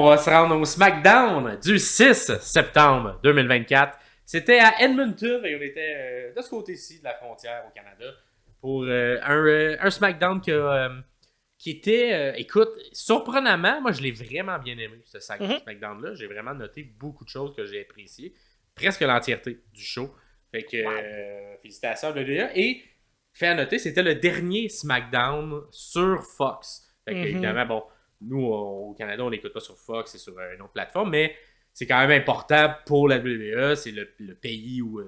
On va se rendre au SmackDown du 6 septembre 2024. C'était à Edmonton et on était de ce côté-ci de la frontière au Canada pour un SmackDown qui était, écoute, surprenamment, moi je l'ai vraiment bien aimé, ce SmackDown-là. J'ai vraiment noté beaucoup de choses que j'ai appréciées. Presque l'entièreté du show. Fait que félicitations à WWE. Et fait à noter, c'était le dernier SmackDown sur Fox. Fait que évidemment, bon, nous au Canada, on n'écoute pas sur Fox, c'est sur une autre plateforme, mais c'est quand même important pour la WWE. C'est le pays où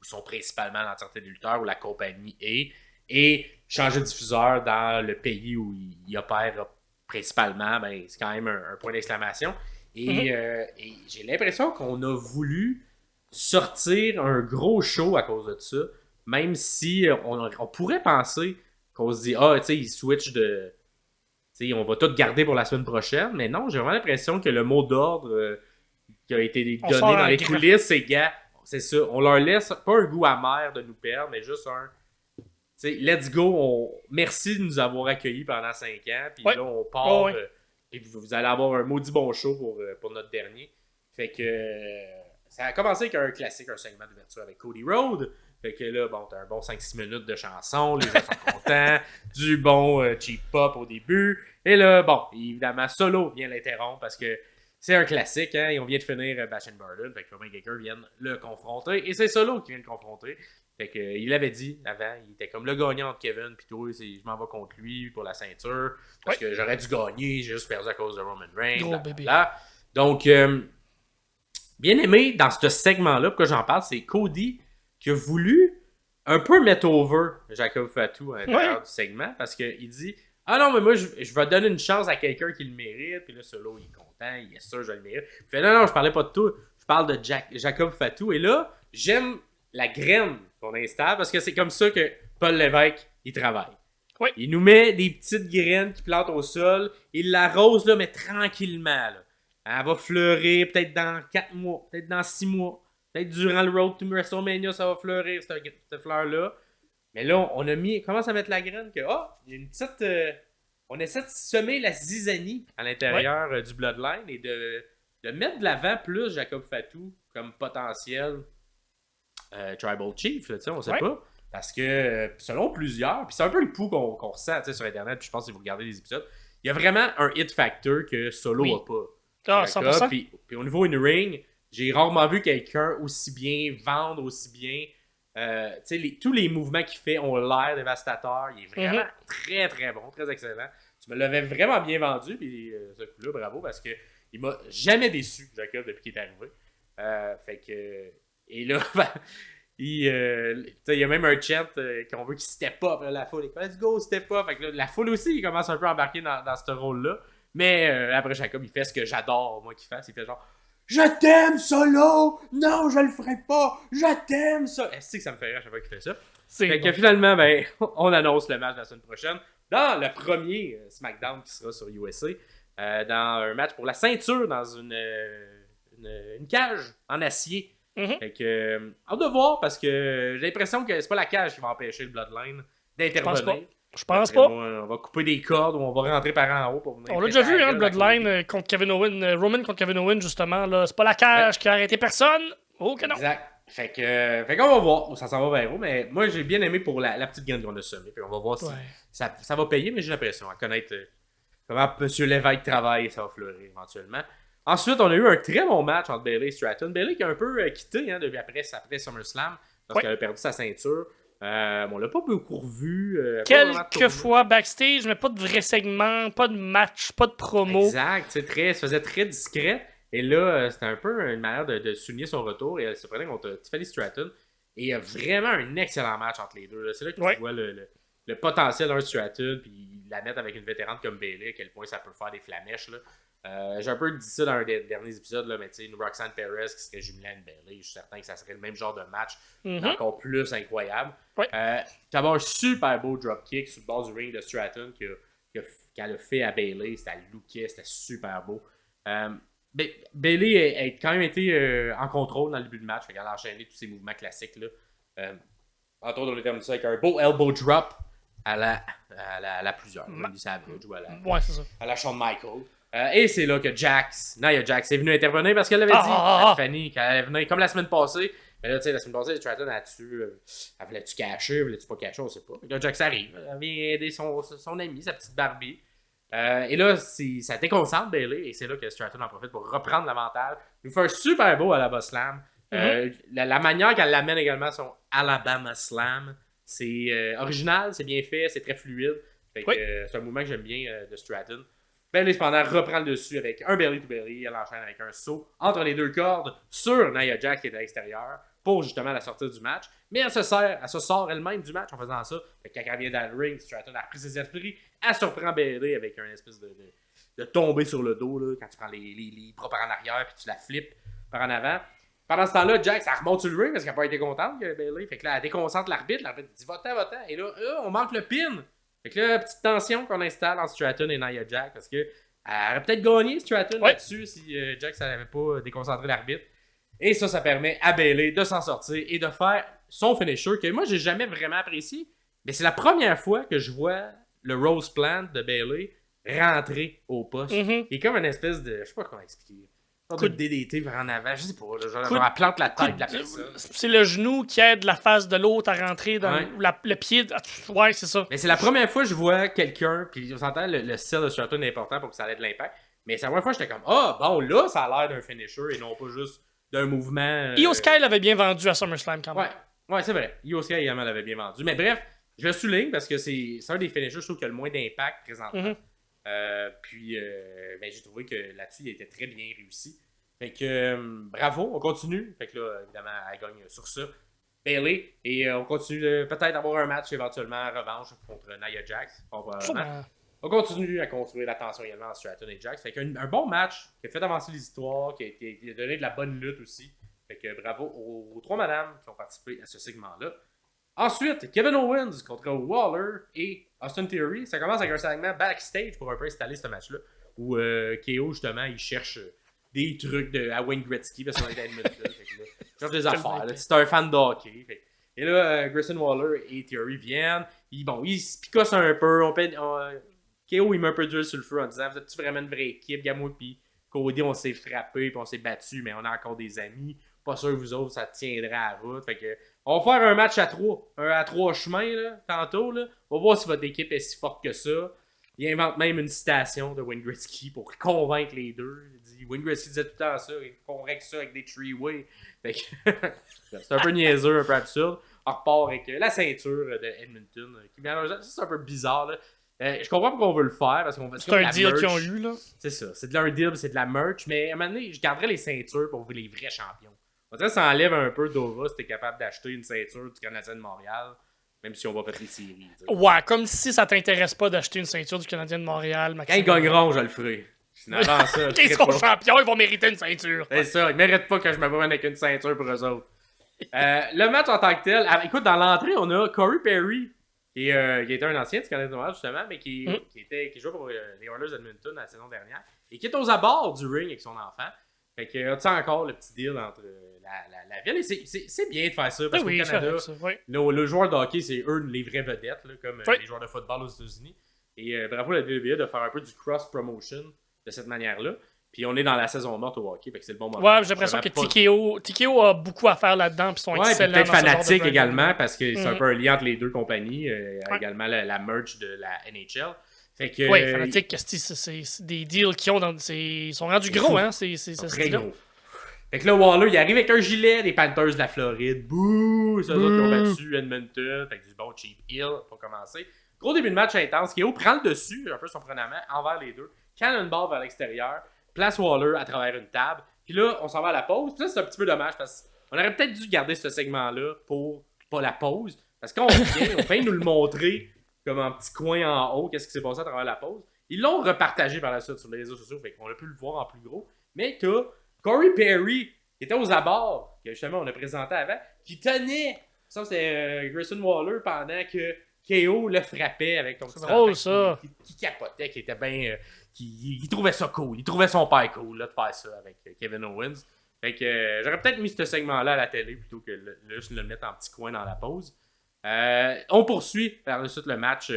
sont principalement l'entièreté des lutteurs, où la compagnie est. Et changer de diffuseur dans le pays où il opère principalement, ben, c'est quand même un point d'exclamation. Et j'ai l'impression qu'on a voulu sortir un gros show à cause de ça, même si on pourrait penser qu'on se dit, tu sais, ils switchent de... T'sais, on va tout garder pour la semaine prochaine, mais non, j'ai vraiment l'impression que le mot d'ordre qui a été donné dans les coulisses, c'est gars, c'est ça, on leur laisse pas un goût amer de nous perdre, mais juste un let's go, merci de nous avoir accueillis pendant 5 ans, puis là on part, et vous allez avoir un maudit bon show pour notre dernier. Fait que ça a commencé avec un classique, un segment d'ouverture avec Cody Rhodes. Fait que là, bon, t'as un bon 5-6 minutes de chansons, les gens sont contents, du bon cheap pop au début. Et là, bon, évidemment, Solo vient l'interrompre parce que c'est un classique, hein, et on vient de finir Bash and Burden, fait que Roman Gallagher vient le confronter, et c'est Solo qui vient le confronter. Fait que il l'avait dit avant, il était comme le gagnant entre Kevin, puis toi, je m'en vais contre lui pour la ceinture, parce que j'aurais dû gagner, j'ai juste perdu à cause de Roman Reigns. Gros bébé. Donc, bien aimé dans ce segment-là, pourquoi j'en parle, c'est Cody qui a voulu un peu mettre over Jacob Fatu à l'intérieur du segment, parce qu'il dit « Ah non, mais moi, je vais donner une chance à quelqu'un qui le mérite. » Puis là, Solo, il est content, il est sûr, je le mérite. Il fait « Non, je parlais pas de tout, je parle de Jacob Fatu. » Et là, j'aime la graine qu'on installe, parce que c'est comme ça que Paul Lévesque, il travaille. Oui. Il nous met des petites graines qui plantent au sol, il l'arrose, là, mais tranquillement. Là. Elle va fleurir peut-être dans 4 mois, peut-être dans 6 mois. Peut-être durant le Road to WrestleMania, ça va fleurir, cette fleur-là. Mais là, on commence à mettre la graine que, il y a une petite... on essaie de semer la zizanie à l'intérieur du Bloodline et de mettre de l'avant plus Jacob Fatu comme potentiel Tribal Chief, là, on sait pas. Parce que, selon plusieurs, puis c'est un peu le pouls qu'on ressent sur Internet, puis je pense que si vous regardez les épisodes, il y a vraiment un hit factor que Solo n'a pas. Ah, 100%. Puis au niveau in-ring, j'ai rarement vu quelqu'un aussi bien vendre, aussi bien... tous les mouvements qu'il fait ont l'air dévastateurs. Il est vraiment très, très bon, très excellent. Tu me l'avais vraiment bien vendu, puis ce coup-là, bravo, parce que il m'a jamais déçu, Jacob, depuis qu'il est arrivé. Fait que... Et là, il y a même un chant qu'on veut qu'il step up, là, la foule. Il dit, let's go, step up. Fait que là, la foule aussi, il commence un peu à embarquer dans ce rôle-là. Mais après, Jacob, il fait ce que j'adore, moi, qu'il fasse. Il fait genre... Je t'aime, Solo! Non, je le ferai pas! Je t'aime, ça! Est-ce que ça me fait rire à chaque fois qu'il fait ça? Fait que finalement, ben, on annonce le match la semaine prochaine dans le premier SmackDown qui sera sur USA. Dans un match pour la ceinture dans une cage en acier. Fait que, hâte de voir parce que j'ai l'impression que c'est pas la cage qui va empêcher le Bloodline d'intervenir. Je pense pas. On va couper des cordes ou on va rentrer par en haut pour venir. On l'a déjà vu, le Bloodline contre Kevin Owens, Roman contre Kevin Owens, justement. Là. C'est pas la cage qui a arrêté personne. Oh que non. Exact. Fait qu'on va voir où ça s'en va vers où. Mais moi, j'ai bien aimé pour la petite graine qu'on a semée. On va voir si ça va payer, mais j'ai l'impression à connaître comment M. Lévesque travaille et ça va fleurir éventuellement. Ensuite, on a eu un très bon match entre Bayley et Stratton. Bayley qui a un peu quitté depuis après SummerSlam parce qu'elle a perdu sa ceinture. On l'a pas beaucoup revu. Quelques fois backstage, mais pas de vrai segment, pas de match, pas de promo. Exact, ça se faisait très discret. Et là, c'était un peu une manière de souligner son retour. Et elle se prenait contre Tiffany Stratton. Et il y a vraiment un excellent match entre les deux. Là. C'est là que tu vois le potentiel d'un Stratton, puis la mettre avec une vétérante comme Bayley, à quel point ça peut faire des flamèches. Là. J'ai un peu dit ça dans un des derniers épisodes, là, mais tu sais, une Roxanne Perez qui serait jumelée à une Bayley, je suis certain que ça serait le même genre de match, encore plus incroyable. Tu avais un super beau dropkick sur le bord du ring de Stratton qu'elle a fait à Bayley, c'était looké, c'était super beau. Bayley a quand même été en contrôle dans le début du match, elle a enchaîné tous ses mouvements classiques. Entre autres, on a terminé ça avec un beau elbow drop à la plusieurs, à la Shawn Michaels. Et c'est là que Nia Jax est venue intervenir parce qu'elle avait dit à Tiffany qu'elle allait venir comme la semaine passée. Mais là, tu sais, la semaine passée, Stratton elle voulait-tu cacher, voulait-tu pas cacher, on sait pas. Et là, Jax arrive, elle vient aider son ami, sa petite Barbie. Et là, ça déconcentre Bayley et c'est là que Stratton en profite pour reprendre l'avantage. Il nous fait un super beau Alabama Slam. La manière qu'elle l'amène également son Alabama Slam, c'est original, c'est bien fait, c'est très fluide. Fait que, c'est un mouvement que j'aime bien de Stratton. Bayley, cependant, reprend le dessus avec un belly to belly. Elle enchaîne avec un saut entre les deux cordes sur Nia Jax qui est à l'extérieur pour justement la sortir du match. Mais elle se sort elle-même du match en faisant ça. Fait que quand elle vient dans le ring, Stratton a repris ses esprits. Elle surprend Bayley avec un espèce de tomber sur le dos là, quand tu prends les bras par en arrière puis tu la flippes par en avant. Pendant ce temps-là, Jax, elle remonte sur le ring parce qu'elle n'a pas été contente que Bayley. Fait que là, elle déconcentre l'arbitre. L'arbitre dit va-t'en. Et là, on manque le pin. Fait que là, petite tension qu'on installe entre Stratton et Nia Jax parce que elle aurait peut-être gagné Stratton là-dessus si Jax n'avait pas déconcentré l'arbitre. Et ça permet à Bayley de s'en sortir et de faire son finisher que moi, j'ai jamais vraiment apprécié. Mais c'est la première fois que je vois le Rose Plant de Bayley rentrer au poste. Il est comme une espèce de... Je sais pas comment expliquer. Coup de DDT vers en avant, je sais pas, genre elle plante la tête de la personne. C'est le genou qui aide la face de l'autre à rentrer dans le pied. Ouais, c'est ça. Mais c'est la première fois que je vois quelqu'un, puis on s'entend, le style de Stratton est important pour que ça ait de l'impact. Mais c'est la première fois que j'étais comme, bon, là, ça a l'air d'un finisher et non pas juste d'un mouvement. Io Sky l'avait bien vendu à SummerSlam quand même. Ouais, c'est vrai. Io Sky également l'avait bien vendu. Mais bref, je le souligne parce que c'est un des finishers, je trouve, qui a le moins d'impact présentement. J'ai trouvé que là-dessus, il était très bien réussi. Fait que bravo, on continue. Fait que là, évidemment, elle gagne sur ça. Bayley. Et on continue peut-être avoir un match éventuellement en revanche contre Nia Jax. On continue à construire la tension également entre Stratton et Jax. Fait qu'un bon match qui a fait avancer les histoires, qui a donné de la bonne lutte aussi. Fait que bravo aux trois madames qui ont participé à ce segment-là. Ensuite, Kevin Owens contre Waller et Austin Theory. Ça commence avec un segment backstage pour un peu installer ce match-là. Où KO, justement, il cherche des trucs à Wayne Gretzky parce qu'on est à Edmonton. Il cherche des affaires. C'est un fan de hockey. Et là, Grayson Waller et Theory viennent. Ils se picossent un peu. KO, il met un peu d'huile sur le feu en disant vous êtes-tu vraiment une vraie équipe? Gamou puis Cody, on s'est frappé puis on s'est battu, mais on a encore des amis. Pas sûr que vous autres, ça tiendrait à la route. Fait que, on va faire un match à trois chemins là, tantôt. Là. On va voir si votre équipe est si forte que ça. Il invente même une citation de Wayne Gretzky pour convaincre les deux. Il dit Wayne Gretzky disait tout le temps ça, il convainc ça avec des three-way. Fait que c'est un peu niaiseux, un peu absurde. On repart avec la ceinture de Edmonton. C'est un peu bizarre. Là. Je comprends pourquoi on veut le faire. Parce qu'on c'est un deal qu'ils ont eu. Là. C'est ça. C'est de leur deal, c'est de la merch. Mais à un moment donné, je garderais les ceintures pour les vrais champions. On dirait que ça enlève un peu d'Ova si t'es capable d'acheter une ceinture du Canadien de Montréal. Même si on va faire les séries. T'sais. Ouais, comme si ça t'intéresse pas d'acheter une ceinture du Canadien de Montréal. Maximum. Quand ils gagneront, je le ferai. Sinon, avant ça, ils seront champions, ils vont mériter une ceinture. C'est ça, ils méritent pas que je me promène avec une ceinture pour eux autres. Le match en tant que tel, écoute, dans l'entrée, on a Corey Perry, qui était un ancien du Canadien de Montréal, justement, mais qui jouait pour les Oilers d'Edmonton la saison dernière, et qui est aux abords du ring avec son enfant. Fait que, tu sais encore le petit deal entre la ville. Et c'est bien de faire ça, parce qu'au Canada, le joueur de hockey, c'est eux les vraies vedettes, là, comme les joueurs de football aux États-Unis. Et bravo la WWE de faire un peu du cross-promotion de cette manière-là. Puis on est dans la saison morte au hockey, fait que c'est le bon moment. Ouais, j'ai l'impression que TKO a beaucoup à faire là-dedans, puis sont excellents. Peut-être fanatique également, parce que c'est un peu un lien entre les deux compagnies. Également la merch de la NHL. Fait que, oui, fanatique, c'est des deals qu'ils ont ils sont rendus gros, hein? C'est très gros. Fait que là, Waller, il arrive avec un gilet des Panthers de la Floride. Bouh! C'est eux autres qui ont battu Edmonton. Fait que du bon cheap heel pour commencer. Gros début de match intense. KO prend le dessus, un peu surprenamment, envers les deux. Cannonball vers l'extérieur. Place Waller à travers une table. Puis là, on s'en va à la pause. Puis là, c'est un petit peu dommage parce qu'on aurait peut-être dû garder ce segment-là pour pas la pause. Parce que quand on vient, on fait nous le montrer comme un petit coin en haut, qu'est-ce qui s'est passé à travers la pause. Ils l'ont repartagé par la suite sur les réseaux sociaux, fait qu'on a pu le voir en plus gros. Mais t'as Corey Perry, qui était aux abords, que justement on a présenté avant, qui tenait, ça c'était Grayson Waller pendant que KO le frappait avec ton petit drôle, ça. Qui capotait, qui était bien... qui trouvait ça cool, il trouvait son père cool là, de faire ça avec Kevin Owens. Fait que j'aurais peut-être mis ce segment-là à la télé plutôt que juste le mettre en petit coin dans la pause. On poursuit par la suite le match.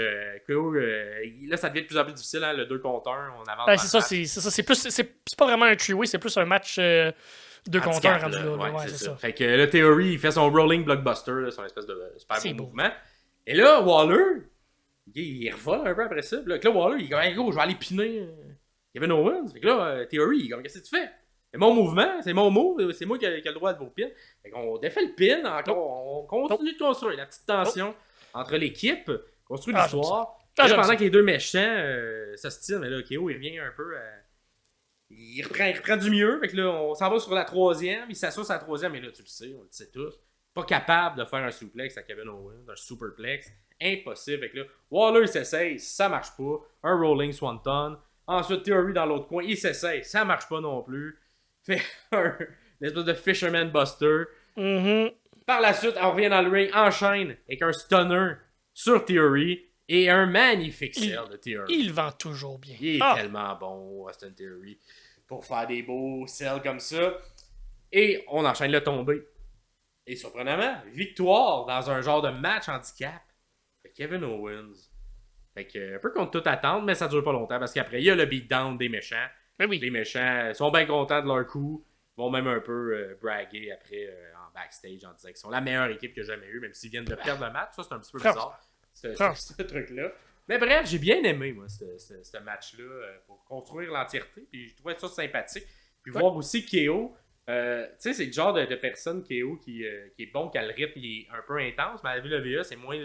KO, là, ça devient de plus en plus difficile, hein, le 2 contre 1. On avance. Ben, c'est ça. C'est pas vraiment un three-way, c'est plus un match 2 contre 1 rendu là. Ouais, c'est ça. Fait que le Theory, il fait son rolling blockbuster, là, son espèce de super beau mouvement. Et là, Waller, il revole un peu après ça. Puis là, Waller, il est comme, hey, gros, je vais aller piner Kevin Owens. Fait que là, Theory, il est comme, qu'est-ce que tu fais? C'est mon mouvement, c'est mon move, c'est moi qui ai le droit de vous pin. Fait qu'on défait le pin, encore, on continue de construire la petite tension entre l'équipe, construit l'histoire. Là, pendant que les deux méchants s'ostinent, mais là, KO, il revient un peu. Il reprend du mieux. Fait que là, on s'en va sur la troisième. Il s'assoit sur la troisième, mais là, tu le sais, on le sait tous. Pas capable de faire un suplex à Kevin Owens, un superplex. Impossible. Fait que là, Waller s'essaye, ça marche pas. Un rolling swanton. Ensuite, Theory dans l'autre coin, il s'essaye, ça marche pas non plus. Fait une espèce de Fisherman Buster. Par la suite, on revient dans le ring, enchaîne avec un stunner sur Theory et un magnifique sell de Theory. Il vend toujours bien. Il est tellement bon, Austin Theory, pour faire des beaux sells comme ça. Et on enchaîne le tombé. Et surprenamment, victoire dans un genre de match handicap de Kevin Owens. Fait que, un peu contre toute attente, mais ça dure pas longtemps parce qu'après, il y a le beatdown des méchants. Mais oui. Les méchants sont bien contents de leur coup. Ils vont même un peu braguer après en backstage en disant qu'ils sont la meilleure équipe que j'ai jamais eue, même s'ils viennent de perdre le match. Ça, c'est un petit peu bizarre, ce truc-là. Mais bref, j'ai bien aimé, moi, ce match-là pour construire l'entièreté. Puis je trouvais ça sympathique. Puis voir aussi KO. Tu sais, c'est le genre de personne KO qui est bon, quand le rythme il est un peu intense. Mais à la WWE, c'est moins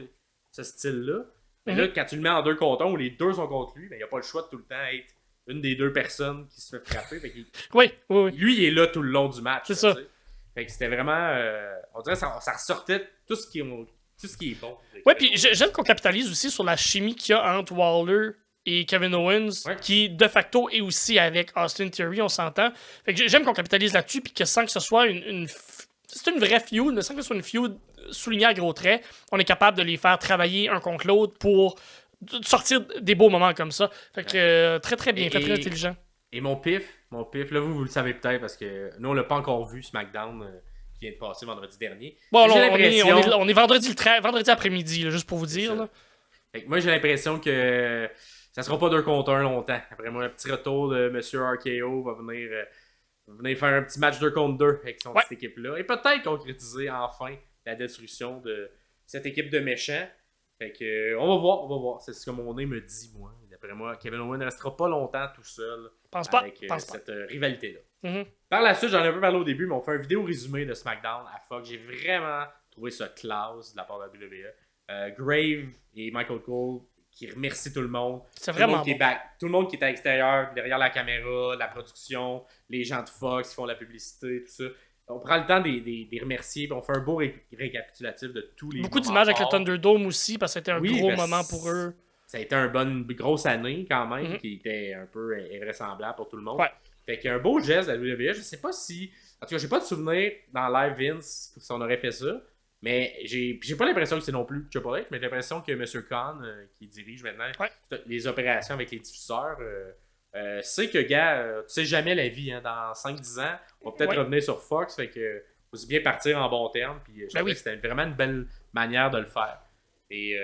ce style-là. Mais là, quand tu le mets en 2 contre 1 où les deux sont contre lui, ben, il n'y a pas le choix de tout le temps être une des deux personnes qui se fait frapper. Fait oui. Lui, il est là tout le long du match. C'est ça. Fait que c'était vraiment... on dirait que ça ressortait tout ce qui est bon. Ouais, puis j'aime qu'on capitalise aussi sur la chimie qu'il y a entre Waller et Kevin Owens, qui de facto est aussi avec Austin Theory, on s'entend. Fait que j'aime qu'on capitalise là-dessus, puis que sans que ce soit c'est une vraie feud, mais sans que ce soit une feud soulignée à gros traits, on est capable de les faire travailler un contre l'autre pour sortir des beaux moments comme ça. Fait que très très bien, très intelligent. Et mon pif, là vous le savez peut-être parce que nous on l'a pas encore vu, SmackDown qui vient de passer vendredi dernier. Bon, on est vendredi après-midi, là, juste pour vous dire. Là. Fait que moi j'ai l'impression que ça sera pas 2 contre 1 longtemps. Après moi, un petit retour de Monsieur RKO va venir faire un petit match 2 contre 2 avec cette équipe-là. Et peut-être concrétiser enfin la destruction de cette équipe de méchants. Fait que, on va voir. C'est ce que mon nez me dit, moi. D'après moi, Kevin Owens ne restera pas longtemps tout seul avec cette rivalité-là. Par la suite, j'en ai un peu parlé au début, mais on fait une vidéo résumé de SmackDown à Fox. J'ai vraiment trouvé ça classe de la part de la WWE. Grave et Michael Cole qui remercient tout le monde. C'est vraiment bon. Tout le monde qui est à l'extérieur, derrière la caméra, la production, les gens de Fox qui font la publicité, tout ça. On prend le temps de les remercier, puis on fait un beau récapitulatif de tous les beaucoup d'images avec le Thunderdome aussi, parce que c'était un gros moment pour eux. Ça a été une grosse année quand même, qui était un peu invraisemblable pour tout le monde. Ouais. Fait qu'il y a un beau geste de la WWE. Je sais pas si... En tout cas, j'ai pas de souvenir dans Live Vince si on aurait fait ça. Mais j'ai pas l'impression que c'est non plus Triple H, mais j'ai l'impression que M. Khan, qui dirige maintenant les opérations avec les diffuseurs, sait que, gars, tu sais jamais la vie. Hein, dans 5-10 ans, on va peut-être revenir sur Fox. Fait que faut aussi bien partir en bon terme. Puis je trouvais que c'était vraiment une belle manière de le faire. Et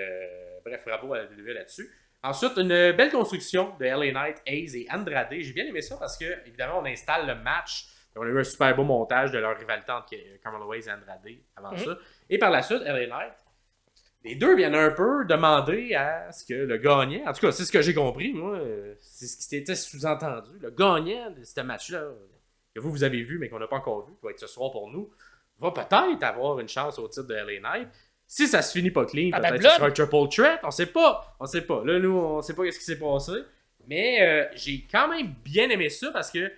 bref, bravo à la WWE là-dessus. Ensuite, une belle construction de LA Knight, Hayes et Andrade. J'ai bien aimé ça parce que, évidemment, on installe le match. On a eu un super beau montage de leur rivalité entre Carmelo Hayes et Andrade avant ça. Et par la suite, LA Knight, les deux viennent un peu demander à ce que le gagnant, en tout cas, c'est ce que j'ai compris, moi, c'est ce qui s'était sous-entendu. Le gagnant de ce match-là, que vous avez vu, mais qu'on n'a pas encore vu, qui va être ce soir pour nous, va peut-être avoir une chance au titre de LA Knight. Si ça se finit pas clean, peut-être que ce sera un triple threat. On sait pas. Là, nous, on sait pas ce qui s'est passé. Mais j'ai quand même bien aimé ça parce que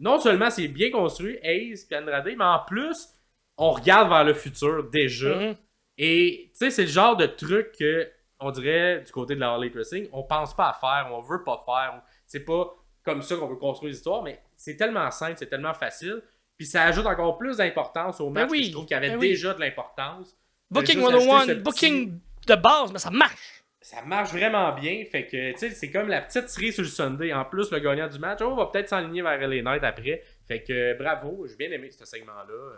non seulement c'est bien construit, Hayes et Andrade, mais en plus, on regarde vers le futur déjà. Et tu sais, c'est le genre de truc que, on dirait, du côté de la Harley Wrestling, on pense pas à faire, on veut pas faire. C'est pas comme ça qu'on veut construire l'histoire, mais c'est tellement simple, c'est tellement facile. Puis ça ajoute encore plus d'importance au match que je trouve qu'il y avait déjà de l'importance. Booking 101, booking de base, mais ça marche. Ça marche vraiment bien. Fait que, tu sais, c'est comme la petite série sur le Sunday. En plus, le gagnant du match, on va peut-être s'enligner vers LA Knight après. Fait que, bravo. J'ai bien aimé ce segment-là.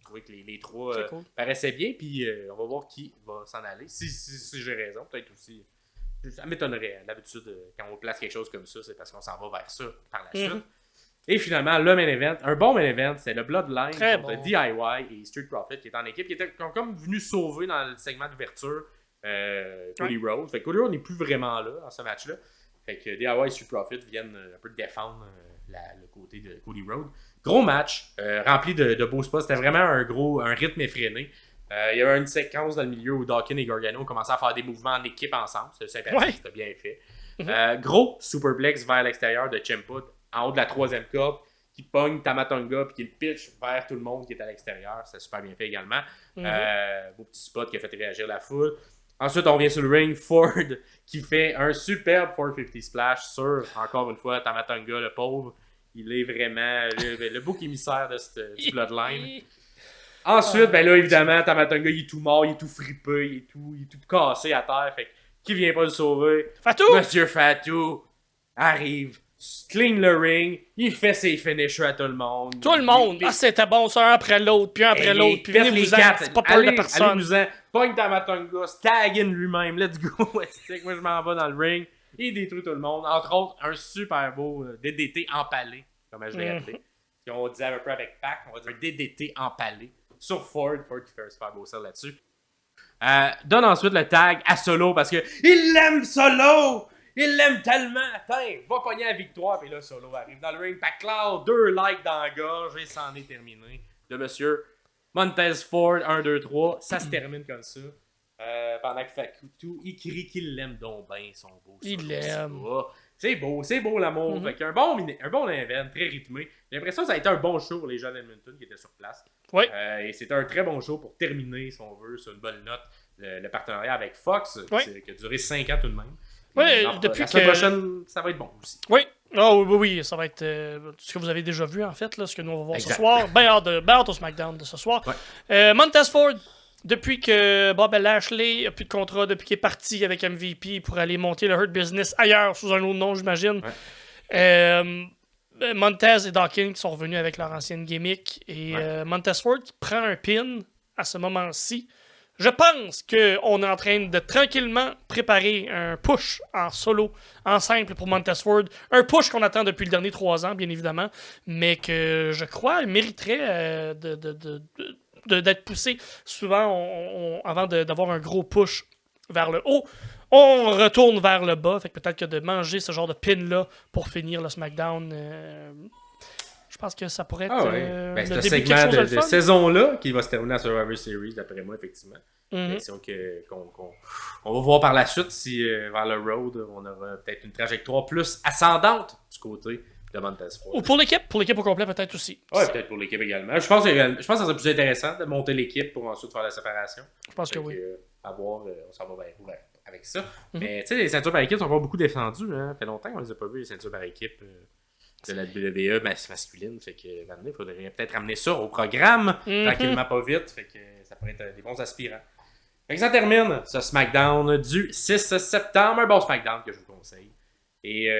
Je trouvais que les trois cool. paraissaient bien. Puis on va voir qui va s'en aller. Si j'ai raison, peut-être aussi. Ça m'étonnerait. D'habitude, quand on place quelque chose comme ça, c'est parce qu'on s'en va vers ça par la suite. Et finalement, le main event, un bon main event, c'est le Bloodline contre DIY et Street Profit qui est en équipe, qui ont comme venu sauver dans le segment d'ouverture Cody Rhodes. Fait que Cody Rhodes n'est plus vraiment là dans ce match-là. Fait que DIY et Street Profit viennent un peu défendre le côté de Cody Rhodes. Gros match, rempli de beaux spots. C'était vraiment un rythme effréné. Il y avait une séquence dans le milieu où Dawkins et Gargano commençaient à faire des mouvements en équipe ensemble. C'était sympathique, c'était bien fait. Gros superplex vers l'extérieur de Ciampa en haut de la troisième corde qui pogne Tamatonga puis qui le pitch vers tout le monde qui est à l'extérieur. C'était super bien fait également. Beau petit spot qui a fait réagir la foule. Ensuite, on vient sur le ring. Ford qui fait un superbe 450 splash sur, encore une fois, Tamatonga, le pauvre. Il est vraiment le bouc émissaire du Bloodline. Ensuite, ben là, évidemment, Tamatonga, il est tout mort, il est tout fripé, il est tout cassé à terre. Fait que, qui vient pas le sauver? Fatou! Monsieur Fatou arrive, clean le ring, il fait ses finishers à tout le monde. Tout le monde! Ah, c'était bon, ça, un après l'autre, puis un après l'autre, puis venez-vous-en, c'est pas peur de personne. Allez-vous-en, pogne Tamatonga, tag in lui-même, let's go, Westic. Moi, je m'en vais dans le ring, il détruit tout le monde. Entre autres, un super beau DDT empalé, comme je l'ai appelé. Puis on disait un peu avec Pac, on va dire un DDT empalé sur Ford qui fait un super beau sell là-dessus. Donne ensuite le tag à Solo parce que il l'aime Solo! Il l'aime tellement! Tiens, va pogner la victoire. Puis là, Solo arrive dans le ring. Pac-Cloud, 2 likes dans la gorge et c'en est terminé. De monsieur Montez Ford, 1, 2, 3. Ça se termine comme ça. Pendant que Fatou, il crie qu'il l'aime donc bien, son beau. Il l'aime. C'est beau l'amour. Fait qu'un bon event, très rythmé. J'ai l'impression que ça a été un bon show pour les gens d'Edmonton qui étaient sur place. Oui. Et c'était un très bon show pour terminer, si on veut, sur une bonne note, le partenariat avec Fox, qui a duré 5 ans tout de même. Oui, depuis la semaine prochaine, ça va être bon aussi. Oui. Oh, oui, ça va être ce que vous avez déjà vu, en fait, là, ce que nous on va voir ce soir. Ben hâte au SmackDown de ce soir. Ouais. Montez Ford, depuis que Bob Lashley n'a plus de contrat, depuis qu'il est parti avec MVP pour aller monter le Hurt Business ailleurs, sous un autre nom, j'imagine. Ouais. Montez et Dawkins qui sont revenus avec leur ancienne gimmick. Et Montez Ford qui prend un pin à ce moment-ci. Je pense qu'on est en train de tranquillement préparer un push en solo, en simple pour Montez Ford. Un push qu'on attend depuis le dernier 3 ans, bien évidemment, mais que je crois mériterait d'être poussé. Souvent, avant d'avoir un gros push vers le haut, on retourne vers le bas. Fait que peut-être que de manger ce genre de pin-là pour finir le SmackDown... Je pense que ça pourrait être le début segment quelque chose de saison-là qui va se terminer à Survivor Series, d'après moi, effectivement. On va voir par la suite si vers le road, on aura peut-être une trajectoire plus ascendante du côté de Montez Ford. Ou pour l'équipe au complet peut-être aussi. Oui, peut-être pour l'équipe également. Je pense que ça serait plus intéressant de monter l'équipe pour ensuite faire la séparation. Je pense que oui. À voir, on s'en va vers où avec ça. Mais tu sais, les ceintures par équipe sont pas beaucoup défendues. Hein. Ça fait longtemps qu'on les a pas vues, les ceintures par équipe. De la WWE masculine, fait que maintenant il faudrait peut-être ramener ça au programme tranquillement pas vite, fait que ça pourrait être des bons aspirants. Fait que ça termine ce SmackDown du 6 septembre, un bon SmackDown que je vous conseille. Et